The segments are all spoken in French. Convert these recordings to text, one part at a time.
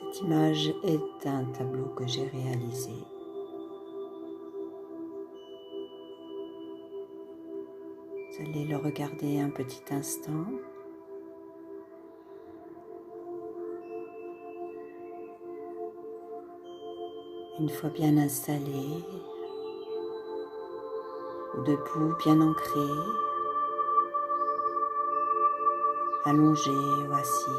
Cette image est un tableau que j'ai réalisé. Vous allez le regarder un petit instant. Une fois bien installé, ou debout, bien ancré, allongé ou assis,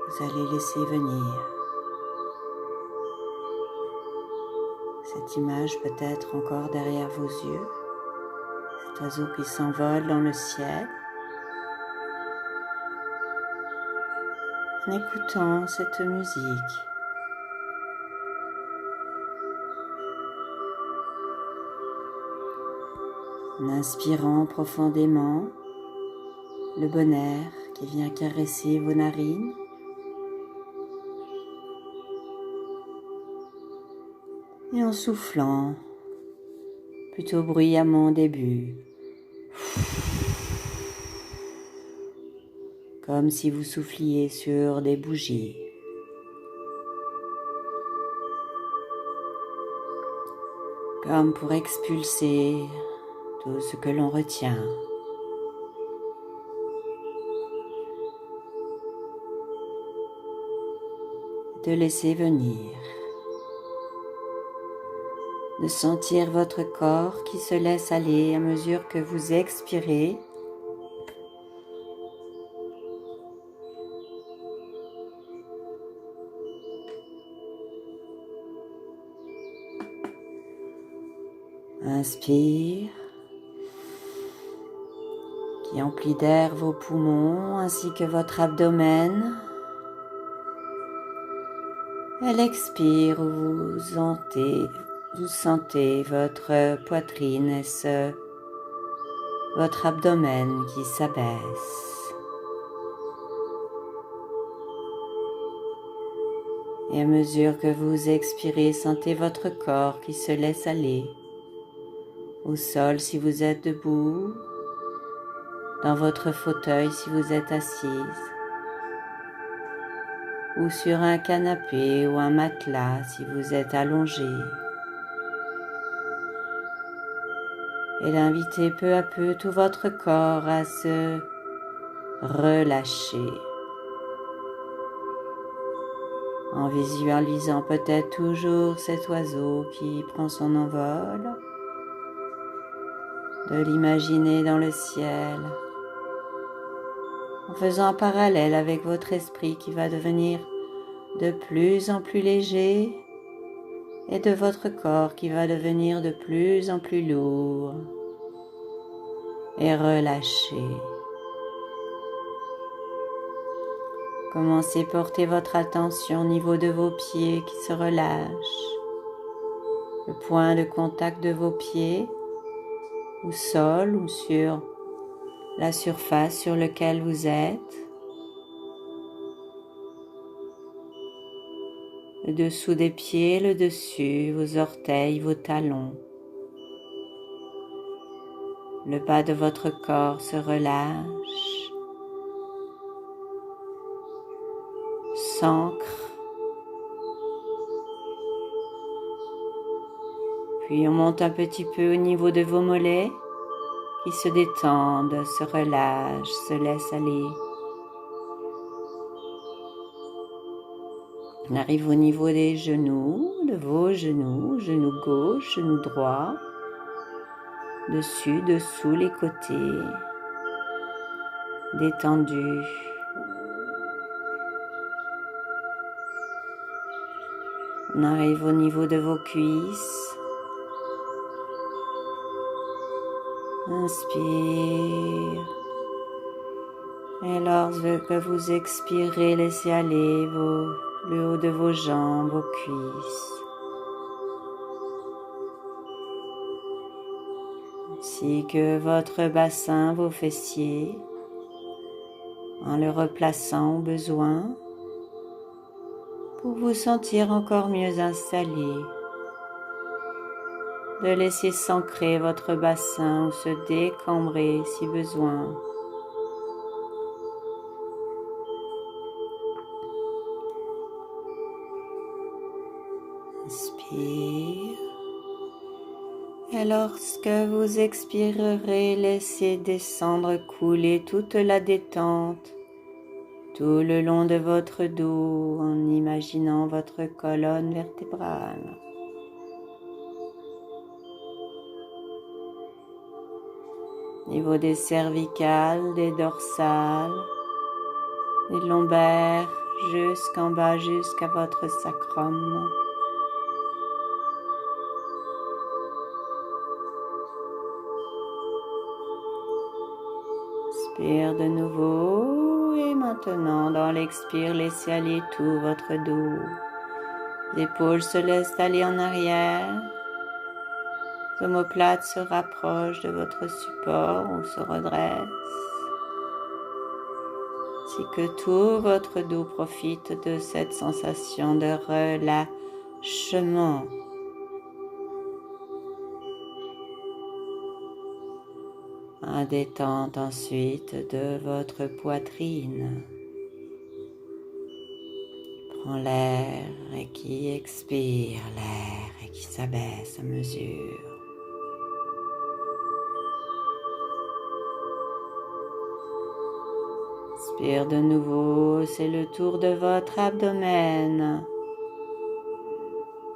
vous allez laisser venir cette image peut-être encore derrière vos yeux, cet oiseau qui s'envole dans le ciel, en écoutant cette musique. En inspirant profondément le bon air qui vient caresser vos narines. Et en soufflant, plutôt bruyamment au début, comme si vous souffliez sur des bougies. Comme pour expulser tout ce que l'on retient. De laisser venir. De sentir votre corps qui se laisse aller à mesure que vous expirez. Inspire, qui emplit d'air vos poumons ainsi que votre abdomen. Elle expire où vous sentez votre poitrine et votre abdomen qui s'abaisse. Et à mesure que vous expirez, sentez votre corps qui se laisse aller au sol si vous êtes debout, dans votre fauteuil si vous êtes assise, ou sur un canapé ou un matelas si vous êtes allongé. Et d'inviter peu à peu tout votre corps à se relâcher, en visualisant peut-être toujours cet oiseau qui prend son envol, de l'imaginer dans le ciel, en faisant un parallèle avec votre esprit qui va devenir de plus en plus léger et de votre corps qui va devenir de plus en plus lourd et relâché. Commencez à porter votre attention au niveau de vos pieds qui se relâchent, le point de contact de vos pieds au sol ou sur la surface sur laquelle vous êtes, le dessous des pieds, le dessus, vos orteils, vos talons. Le bas de votre corps se relâche, s'ancre. Puis on monte un petit peu au niveau de vos mollets qui se détendent, se relâchent, se laissent aller. On arrive au niveau des genoux, de vos genoux, genou gauche, genou droit, dessus, dessous, les côtés, détendus. On arrive au niveau de vos cuisses. Inspire. Et lorsque vous expirez, laissez aller le haut de vos jambes, vos cuisses. Ainsi que votre bassin, vos fessiers, en le replaçant au besoin pour vous sentir encore mieux installé. De laisser s'ancrer votre bassin ou se décambrer si besoin. inspire. Et lorsque vous expirerez, laissez descendre, couler toute la détente tout le long de votre dos en imaginant votre colonne vertébrale. Niveau des cervicales, des dorsales, des lombaires, jusqu'en bas, jusqu'à votre sacrum. Inspire de nouveau et maintenant dans l'expire, laissez aller tout votre dos. Les épaules se laissent aller en arrière. L'omoplate se rapproche de votre support ou se redresse. Ainsi que tout votre dos profite de cette sensation de relâchement. Un détente ensuite de votre poitrine. Prends l'air et qui expire l'air et qui s'abaisse à mesure. Inspire de nouveau, c'est le tour de votre abdomen.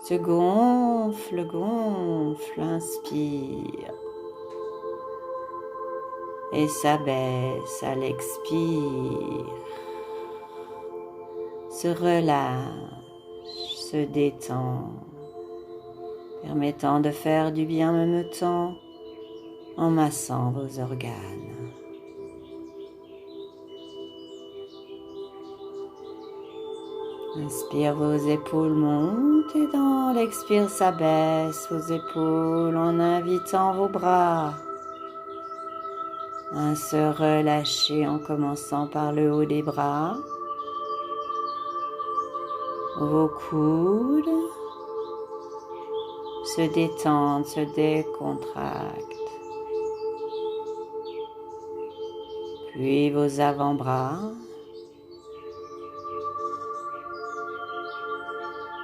Se gonfle, gonfle, inspire. Et s'abaisse à l'expire. Se relâche, se détend, permettant de faire du bien en même temps en massant vos organes. Inspire, vos épaules montent et dans l'expire s'abaisse vos épaules en invitant vos bras à se relâcher en commençant par le haut des bras, vos coudes se détendent, se décontractent, puis vos avant-bras.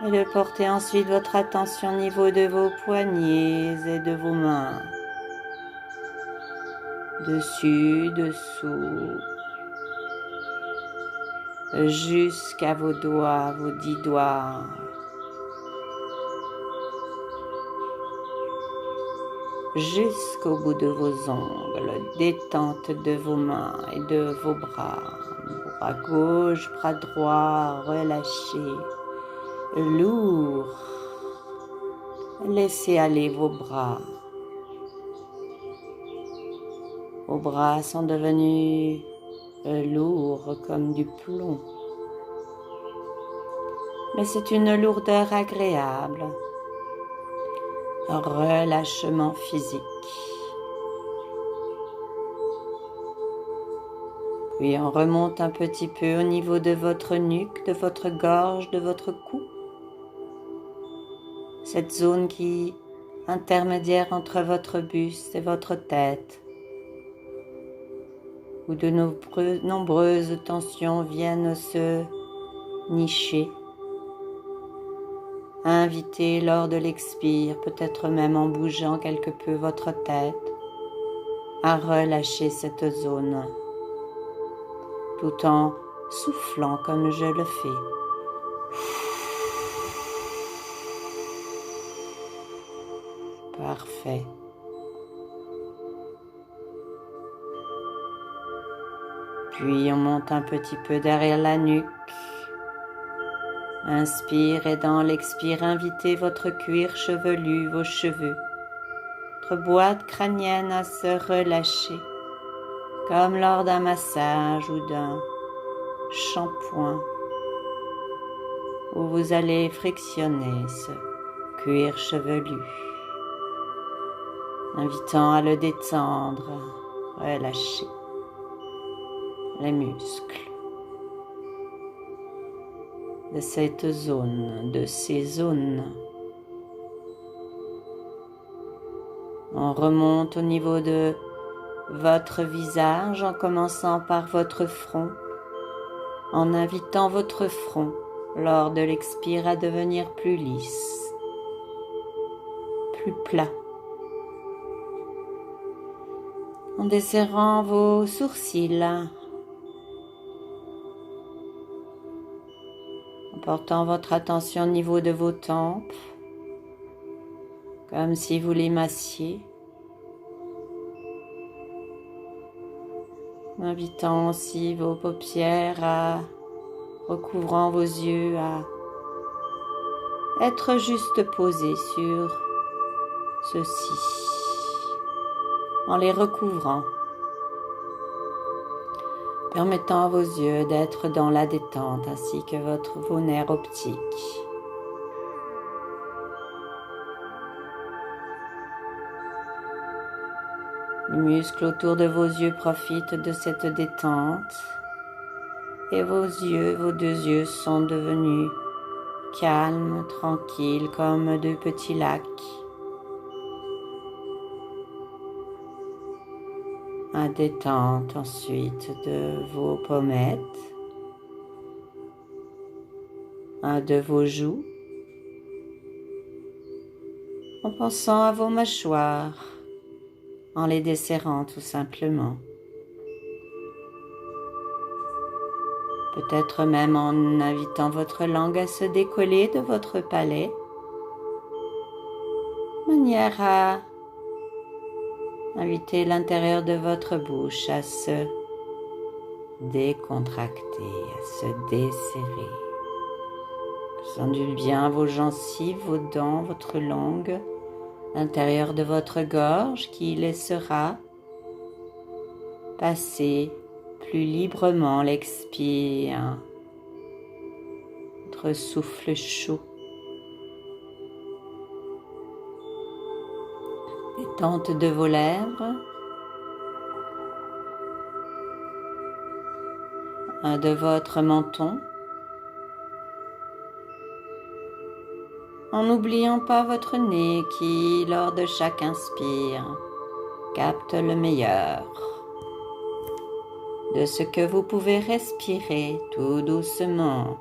Et de porter ensuite votre attention au niveau de vos poignets et de vos mains. Dessus, dessous, jusqu'à vos doigts, vos 10 doigts. Jusqu'au bout de vos ongles, détente de vos mains et de vos bras. Bras gauche, bras droit, relâchez. Lourd. Laissez aller vos bras. Vos bras sont devenus lourds comme du plomb. Mais c'est une lourdeur agréable. Un relâchement physique. Puis on remonte un petit peu au niveau de votre nuque, de votre gorge, de votre cou. Cette zone qui est intermédiaire entre votre buste et votre tête, où de nombreuses tensions viennent se nicher. Invitez lors de l'expire, peut-être même en bougeant quelque peu votre tête, à relâcher cette zone, tout en soufflant comme je le fais. Parfait. Puis on monte un petit peu derrière la nuque. Inspire et dans l'expire, invitez votre cuir chevelu, vos cheveux, votre boîte crânienne à se relâcher, comme lors d'un massage ou d'un shampoing, où vous allez frictionner ce cuir chevelu, invitant à le détendre, relâcher les muscles de cette zone, de ces zones. On remonte au niveau de votre visage en commençant par votre front, en invitant votre front lors de l'expire à devenir plus lisse, plus plat. En desserrant vos sourcils, en portant votre attention au niveau de vos tempes, comme si vous les massiez, invitant aussi vos paupières recouvrant vos yeux à être juste posés sur ceux-ci, en les recouvrant, permettant à vos yeux d'être dans la détente ainsi que vos nerfs optiques. Les muscles autour de vos yeux profitent de cette détente et vos deux yeux sont devenus calmes, tranquilles comme deux petits lacs. La détente ensuite de vos pommettes, de vos joues, en pensant à vos mâchoires, en les desserrant tout simplement. Peut-être même en invitant votre langue à se décoller de votre palais, de manière à inviter l'intérieur de votre bouche à se décontracter, à se desserrer. Sentez bien vos gencives, vos dents, votre langue, l'intérieur de votre gorge qui laissera passer plus librement l'expire, votre souffle chaud. Détente de vos lèvres, de votre menton, en n'oubliant pas votre nez qui, lors de chaque inspire, capte le meilleur de ce que vous pouvez respirer tout doucement.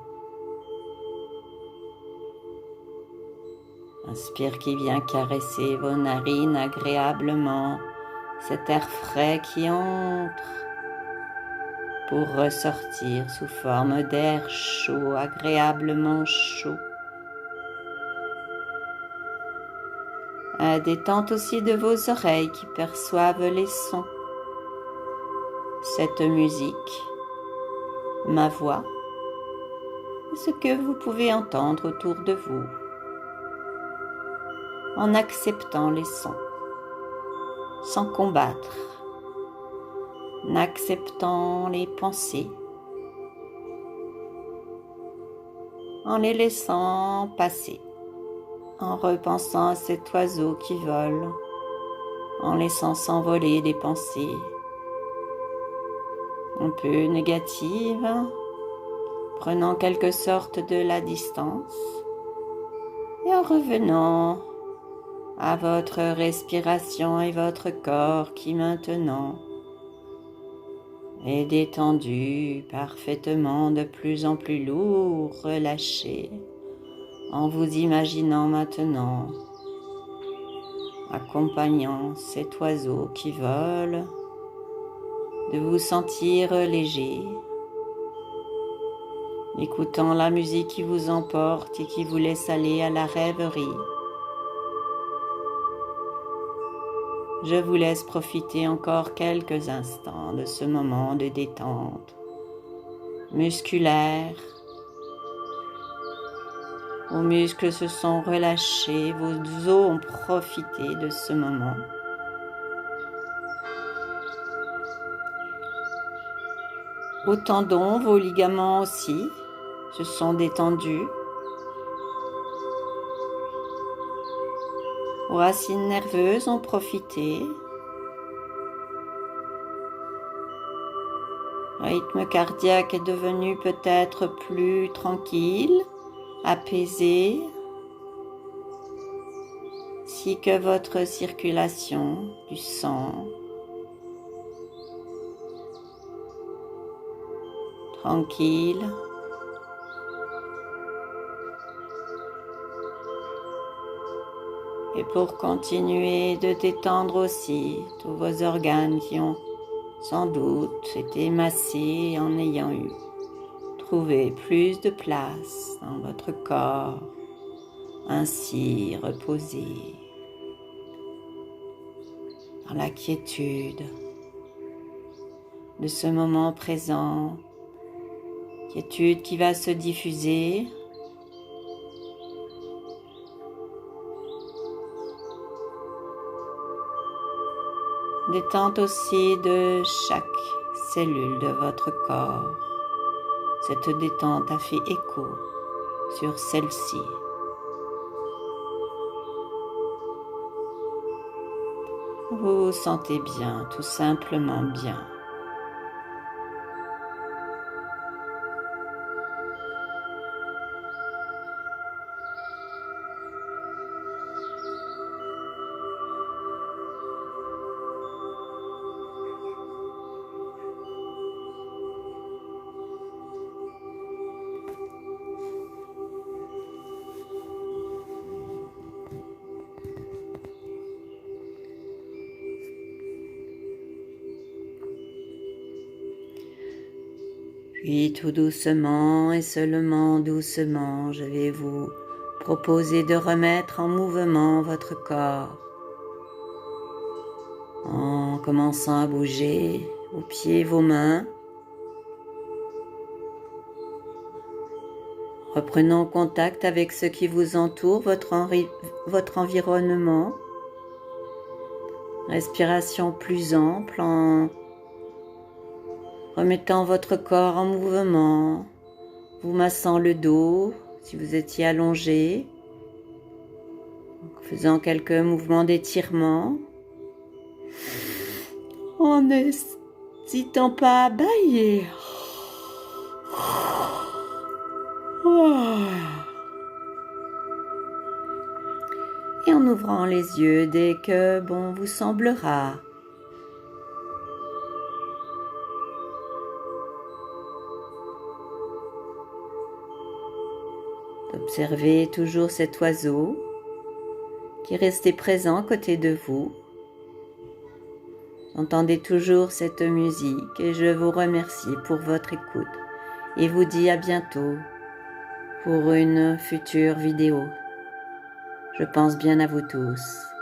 Inspire qui vient caresser vos narines agréablement, cet air frais qui entre pour ressortir sous forme d'air chaud, agréablement chaud. Détente aussi de vos oreilles qui perçoivent les sons, cette musique, ma voix, et ce que vous pouvez entendre autour de vous, en acceptant les sons, sans combattre, en acceptant les pensées, en les laissant passer, en repensant à cet oiseau qui vole, en laissant s'envoler des pensées un peu négatives, prenant quelque sorte de la distance et en revenant à votre respiration et votre corps qui maintenant est détendu, parfaitement de plus en plus lourd, relâché, en vous imaginant maintenant accompagnant cet oiseau qui vole, de vous sentir léger, écoutant la musique qui vous emporte et qui vous laisse aller à la rêverie. Je vous laisse profiter encore quelques instants de ce moment de détente musculaire. Vos muscles se sont relâchés, vos os ont profité de ce moment. Vos tendons, vos ligaments aussi se sont détendus. Vos racines nerveuses ont profité. Le rythme cardiaque est devenu peut-être plus tranquille, apaisé, ainsi que votre circulation du sang. Tranquille. Et pour continuer de détendre aussi tous vos organes qui ont sans doute été massés en ayant eu trouvé plus de place dans votre corps, ainsi reposé dans la quiétude de ce moment présent, quiétude qui va se diffuser détente aussi de chaque cellule de votre corps. Cette détente a fait écho sur celle-ci. Vous vous sentez bien, tout simplement bien. Puis tout doucement et seulement doucement, je vais vous proposer de remettre en mouvement votre corps en commençant à bouger vos pieds, vos mains, reprenant contact avec ce qui vous entoure, votre environnement, respiration plus ample en remettant votre corps en mouvement, vous massant le dos si vous étiez allongé, en faisant quelques mouvements d'étirement, en n'hésitant pas à bailler. Et en ouvrant les yeux dès que bon vous semblera. Observez toujours cet oiseau qui est resté présent à côté de vous. Entendez toujours cette musique et je vous remercie pour votre écoute et vous dis à bientôt pour une future vidéo. Je pense bien à vous tous.